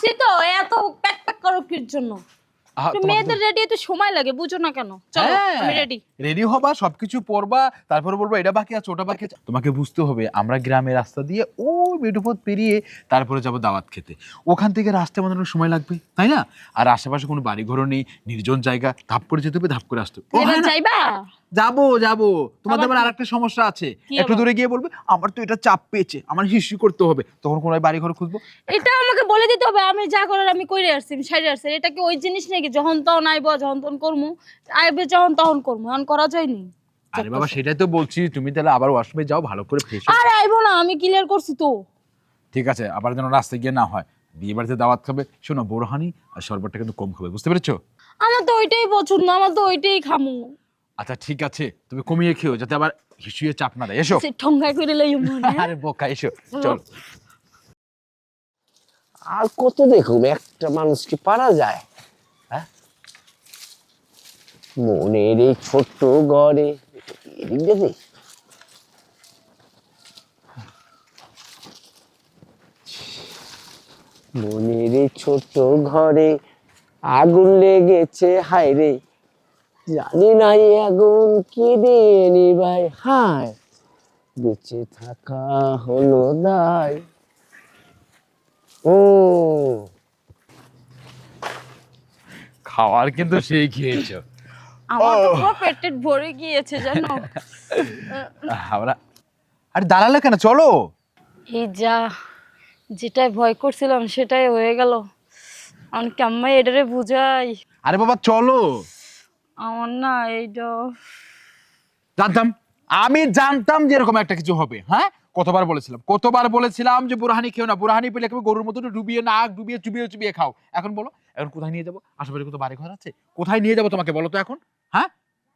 আসছি তো এত প্যাক প্যাক করো কির জন্য? মেয়েদের রেডি হতে সময় লাগে, বুঝো না কেন? চলো আমি রেডি। রেডি হবা, সবকিছু পরবা, তারপরে বলবো এটা বাকি আছে ওটা বাকি আছে। তোমাকে বুঝতে হবে আমরা গ্রামের রাস্তা দিয়ে ও মেঠোপথ পেরিয়ে তারপরে যাব দাওয়াত খেতে। ওখান থেকে রাস্তা বানানোর সময় লাগবে, তাই না? আর আশেপাশে কোনো বাড়ি ঘর নেই, নির্জন জায়গা, ধাপ করে যেতে হবে, ধাপ করে আসতে হবে। এবার যাইবা? যাবো যাবো, তোমাদের আবার আরেকটা সমস্যা আছে। একটু দূরে গিয়ে বলবে আমার তো এটা চাপ পেয়েছে, আমার হিস্ট্রি করতে হবে, তখন কোনো বাড়ি ঘর খুঁজবো। এটা আমাকে বলে দিতে হবে, আমি যা করার আমি কইরে আসছি, আমি সাইডে আসছি। এটা কি ওই জিনিস নাকি যখন তখন আইবো, যখন তখন করমু, আইবে যখন তখন করমু, এখন করা যায়নি? আরে বাবা সেটাই তো বলছি, তুমি তাহলে আবার ওয়াশরুমে যাও, ভালো করে ফ্রেশ। আরে আইবো না, আমি ক্লিয়ার করছি তো। ঠিক আছে, আবার যেন রাস্তায় গিয়ে না হয়। বিয়ে বাড়িতে দাওয়াত খাবে, শোনো বোরহানি আর শরবতটা কিন্তু কম খাবে, বুঝতে পেরেছো? আমার তো ওইটাই পছন্দ, আমার তো ওইটাই খামু। আচ্ছা ঠিক আছে, তুমি কমিয়ে খেও যাতে আবার হিসুয়ে চাপ না দেয়। এসো। সে ঠঙ্গাই করে লইও মনে। আরে বোকা, এসো চল। আর কত দেখুন, একটা মানুষ কি পারা যায়? হ্যাঁ, মনের এই ছোট্ট ঘরে এদিক দেখি মনের এই ছোট্ট ঘরে আগুন লেগেছে, হায় রে জানি না এই আগুন কি দিয়ে নিভাই, হায় বেঁচে থাকা হলো দায়। ও খাওয়ার কিন্তু সেই খেয়েছো। আমার তো পুরো পেট ভরে গিয়েছে জানো। আমরা আরে দাঁড়ালে কেন, চলো। এই যা, যেটাই ভয় করছিলাম সেটাই হয়ে গেল। আমি কেমন এটারে বুঝাই। আরে বাবা চলো। আমার না এইটা জানতাম, আমি জানতাম যে এরকম একটা কিছু হবে। হ্যাঁ, কতবার বলেছিলাম যে বুরহানি খেও না, বুরহানি পেলে একেবারে গরুর মতো ডুবিয়ে নাক ডুবিয়ে চুবিয়ে চুবিয়ে খাও। এখন বলো, এখন কোথায় নিয়ে যাবো? আশেপাশে কত বাড়ি ঘর আছে, কোথায় নিয়ে যাবো তোমাকে বলো তো এখন? হ্যাঁ,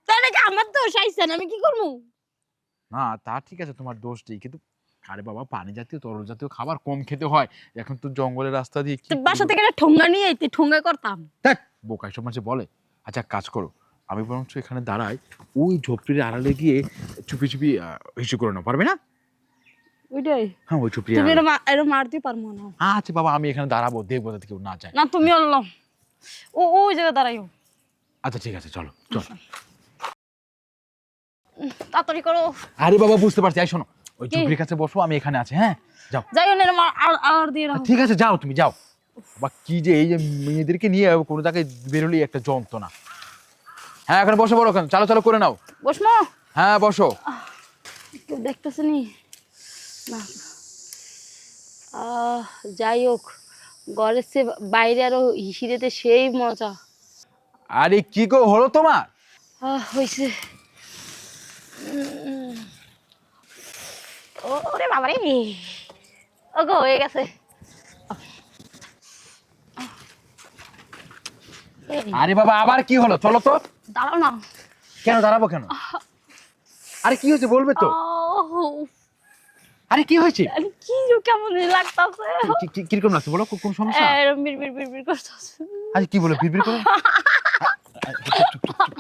তাহলে কি আমার দোষ আইছেন, আমি কি করবো? না তা ঠিক আছে, তোমার দোষ নেই, কিন্তু আরে বাবা পানি জাতীয় তরল জাতীয় খাবার কম খেতে হয়। এখন তো জঙ্গলের রাস্তা দিয়ে কি বাসা থেকে একটা ঠোঙ্গা নিয়ে আইতে, ঠোঙ্গা করতাম। দেখ বোকা সব মানুষ বলে। আচ্ছা কাজ করো, আমি বরঞ্চ এখানে দাঁড়াই, ওই ঝোপটির আড়ালে গিয়ে চুপি চুপি হিসু করে নাও, পারবে না? ওইটাই হ্যাঁ ওই চুপটি তুমি এটা মারতে পারবো না। আচ্ছা বাবা আমি এখানে দাঁড়াবো, দেখবো যাতে কেউ না যায়। না তুমি আল্লাহ, ওই জায়গায় দাঁড়াইও। আচ্ছা ঠিক আছে, চলো চল। তাড়াতাড়ি করো। আরে বাবা বুঝতে পারছি, এই শোনো ওই চুপটির কাছে বসো, আমি এখানে আছি। হ্যাঁ যাও। যাইও না, আর দিয়ে রাখো। ঠিক আছে যাও, তুমি যাও। বা কি যে এই যে মেয়েদেরকে নিয়ে কোনো জায়গায় বেরোলেই একটা যন্ত্রণা। হ্যাঁ এখানে বসে পড়ো, ওখানে চালো চালো করে নাও। বসমো? হ্যাঁ বসো। কেউ দেখতেছে নি না? যাই হোক, ঘরের সে বাইরে আরো হিসিরেতে সেই মজা। আরে কি গো হলো তোমার? হয়েছে। ওরে বাবারে, ওগো হয়ে গেছে। আরে বাবা আবার কি হলো, চলো তো। দাঁড়াও না। কেন দাঁড়াবো কেন? আরে কি হয়েছে বলবে তো? আরে কি হয়েছে? কি কেমন লাগতাছে? কিরকম লাগছে বলো, কোন সমস্যা? এরকম বিড়বিড় বিড়বিড় করতেছে। আরে কি বলো, বিড়বিড় করে?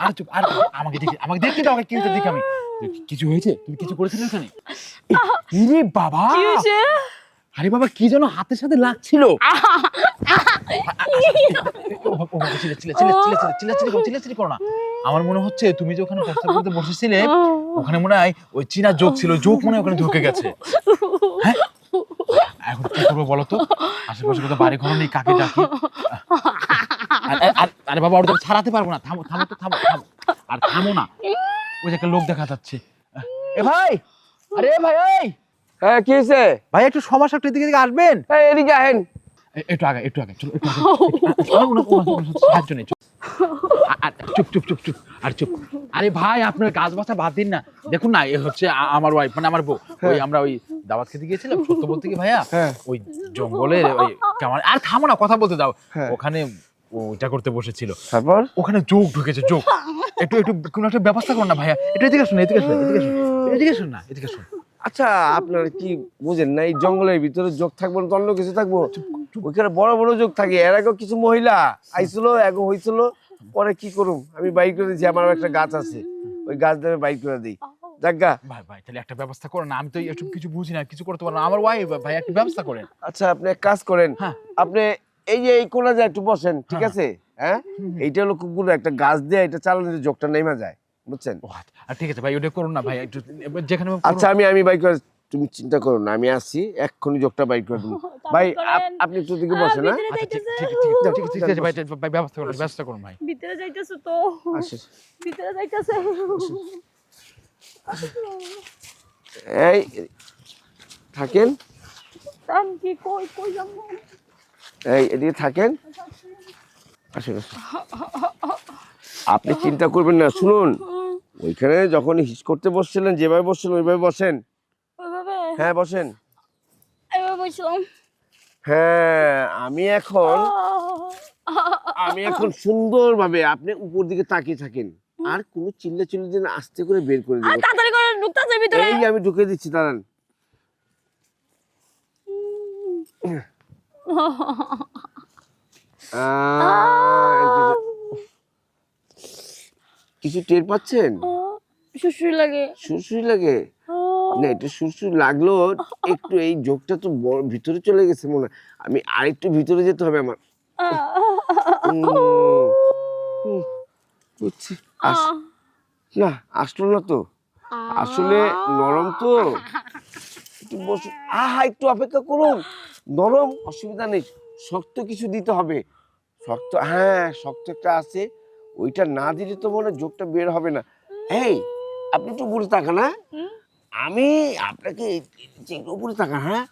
আর চুপ, আর আমাকে দেখি দাও, কি হয়েছে দেখি আমি। কিছু হয়েছে? তুমি কিছু করেছিলে এখানে? আরে বাবা কি হয়েছে? আরে বাবা কি যেন হাতের সাথে লাগছিল। চিল্লাচিল্লি করো না। আমার মনে হচ্ছে তুমি যে ওখানে প্রস্তাব করতে বসেছিলে, ওখানে মনে হয় ওই চীনা যোগ ছিল, যোগ মনে হয় ওখানে ঢুকে গেছে। হ্যাঁ এখন কি করবো বলো তো? আশেপাশে কোথাও বাড়ি ঘর নেই, কাকে ডাকি? আরে বাবা ওটা ছাড়াতে পারবো না, থামো থামো তো, থামো থামো, আর থামো না। ওই যে একটা লোক দেখা যাচ্ছে। এ ভাই, আরে ভাই, এই হ্যাঁ কি হয়েছে ভাই একটু সমস্যা, একটু এদিকে আসবেন। এদিকে আহেন। একটু আগে চলো, একটু সাহায্য নেই। চুপ চুপ চুপ চুপ আর চুপ। আরে ভাই আপনার কাজ বাসা বাদ দিন না, দেখুন না এ হচ্ছে আমার ওয়াইফ, মানে আমার বউ। ওই আমরা ওই দাওয়াত খেতে গিয়েছিলাম, সত্য বলতে কি ভাইয়া ওই জঙ্গলের ওই কেমন, আর থামো না কথা বলতে দাও। ওখানে ওইটা করতে বসেছিল, তারপর ওখানে যোগ ঢুকেছে, যোগ। একটু কোনো একটা ব্যবস্থা করো না ভাইয়া, একটু এদিকে আসুন, এদিকে আসুন না, এদিকে আসুন। আচ্ছা আপনার কি বুঝেন না, এই জঙ্গলের ভিতরে যোগ থাকবো না তো অন্য কিছু থাকবো? ওইখানে বড় বড় যোগ থাকে, এর আগেও কিছু মহিলা আইছিল, এগো হয়েছিল, পরে কি করুম আমি বাইক করে দিয়েছি, আমার একটা গাছ আছে, ওই গাছ ধরে বাইক করে দিই। জাগা ভাই তাহলে একটা ব্যবস্থা করো না, আমি তো এসব কিছু বুঝি না, কিছু করতে পারবো না, আমার ওয়াইফ ভাই একটা ব্যবস্থা করেন। আচ্ছা আপনি এক কাজ করেন, হ্যাঁ। আপনি এই যে এই কোণা যায় একটু বসেন, ঠিক আছে? হ্যাঁ, এইটা হলো কুকুর, একটা গাছ দিয়ে এটা চালালে যোগটা নেমে যায়, বুঝছেন? ও আর ঠিক আছে ভাই, ওটা করুন না ভাই, একটু যেখানে আচ্ছা আমি বাইক করে, তুমি চিন্তা করো না, আমি আসছি এক্ষুনি যোগটা বাইক করে দিই। ভাই আপনি একটু দিকে বসেন। হ্যাঁ ভিতরে আচ্ছা যাইতেছে। ঠিক আছে ভাই, ভাই ব্যবস্থা করুন ভাই। ভিতরে যাইতেছে তো, আসেন। ভিতরে যাইতেছে। এই থাকেন, আমি কি কই কই যাবো? এই এদিকে থাকেন, আসেন আসেন। আপনি চিন্তা করবেন না, শুনুন, ওইখানে যখন হিস করতে বসছিলেন যেভাবে বসছিলেন ওইভাবে বসেন। ওইভাবে হ্যাঁ বসেন। এবার বসলাম। হ্যাঁ আমি এখন সুন্দরভাবে আপনি উপর দিকে তাকিয়ে থাকেন, আর কোনো চিল্লা দিন আস্তে করে বের করে আর দেব। তাড়াতাড়ি করে ঢুকতেছে ভিতরে। এই আমি ঢুকে দিচ্ছি, দাঁড়ান। কিছু টের পাচ্ছেন? সুশ্রী লাগে। সুরসুরি লাগে না, এটা সুরসুরি লাগলো একটু, এই যোগটা তো ভিতরে চলে গেছে মনে হয়, আমি আরেকটু ভিতরে যেতে হবে আমার। বুঝছি। না আসলো না তো, আসলে নরম তো, একটু বসে একটু অপেক্ষা করুন, নরম অসুবিধা নেই, শক্ত কিছু দিতে হবে, শক্ত, হ্যাঁ শক্ত একটা আছে, ওইটা না দিলে তো মনে হয় যোগটা বের হবে না। এই আপনি একটু উপরে তাকান, হ্যাঁ আমি আপনাকে একটু উপরে তাকান, হ্যাঁ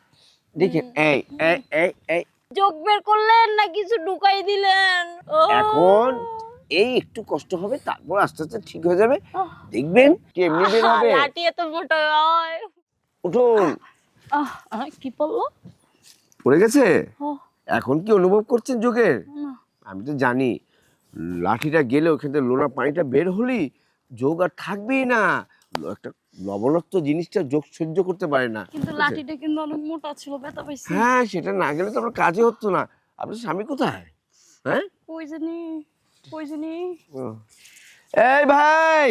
দেখেন, এই এই এই এই যোগ বের করলেন না কিছু ঢুকাই দিলেন? এখন এই একটু কষ্ট হবে, তারপর আস্তে আস্তে ঠিক হয়ে যাবে, দেখবেন কেমনি বের হবে। লাঠি এত মোটা হয়। উঠুন। কি বললো? পড়ে গেছে? আহ, এখন কি অনুভব করছেন যোগের? না। আমি তো জানি, লাঠিটা গেলে ওখান থেকে লোনা পানিটা বের হলেই যোগ আর থাকবেই না, একটা লবণাক্ত জিনিসটা যোগ সহ্য করতে পারে না। কিন্তু লাঠিটা কিন্তু অনেক মোটা ছিল, ব্যথা পাইছি। হ্যাঁ সেটা না গেলে তো আপনার কাজে হতো না। আপনার স্বামী কোথায়? হ্যাঁ কই জানি, কই জানি। ও। এই ভাই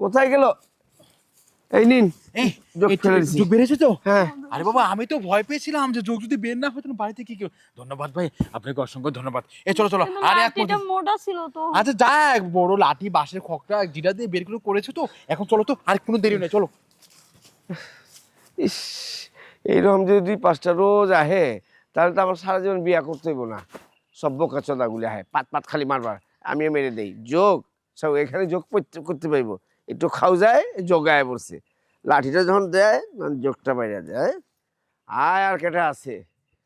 কোথায় গেল? এই নিন, এই যোগ ফেলে দিছি। যোগ বেড়েছে তো? হ্যাঁ আরে বাবা, আমি তো ভয় পেয়েছিলাম যে যোগ যদি বের না হতো না বাড়িতে কি ধন্যবাদ ভাই, আপনাকে অসংখ্য ধন্যবাদ। চলো চলো, কিন্তু আরে এক লাঠিটা মোটা ছিল তো। আচ্ছা যা, এক বড় লাঠি বাঁশের খকটা জিরা দিয়ে বের করে করেছো তো, এখন চলো তো, আর কোনো দেরি নেই, চলো। ইস, এইরকম যদি 5টা রোজ আহে তাহলে তো আমার সারা জীবন বিয়া করতে হইব না। সব বোকা চোদাগুলি আহে পাত খালি মারবার, আমিও মেরে দেই। যোগ সব এখানে যোগ করতে পাইব, একটু খাও যায় যোগায় পড়ছে, লাঠিটা যখন দেয় তখন যোগটা বাইরে দেয়। আর কেটে আছে।